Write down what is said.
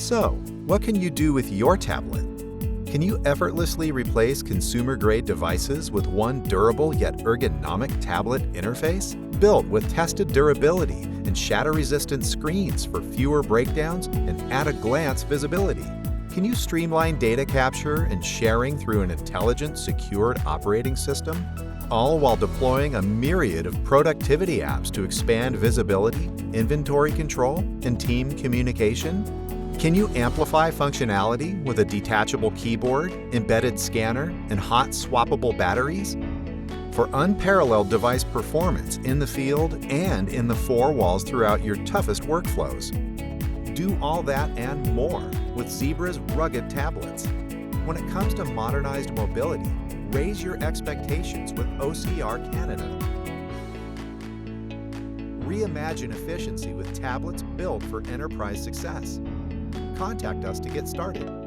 So, what can you do with your tablet? Can you effortlessly replace consumer-grade devices with one durable yet ergonomic tablet interface? Built with tested durability and shatter-resistant screens for fewer breakdowns and at-a-glance visibility? Can you streamline data capture and sharing through an intelligent, secured operating system? All while deploying a myriad of productivity apps to expand visibility, inventory control, and team communication? Can you amplify functionality with a detachable keyboard, embedded scanner, and hot swappable batteries? For unparalleled device performance in the field and in the four walls throughout your toughest workflows. Do all that and more with Zebra's rugged tablets. When it comes to modernized mobility, raise your expectations with OCR Canada. Reimagine efficiency with tablets built for enterprise success. Contact us to get started.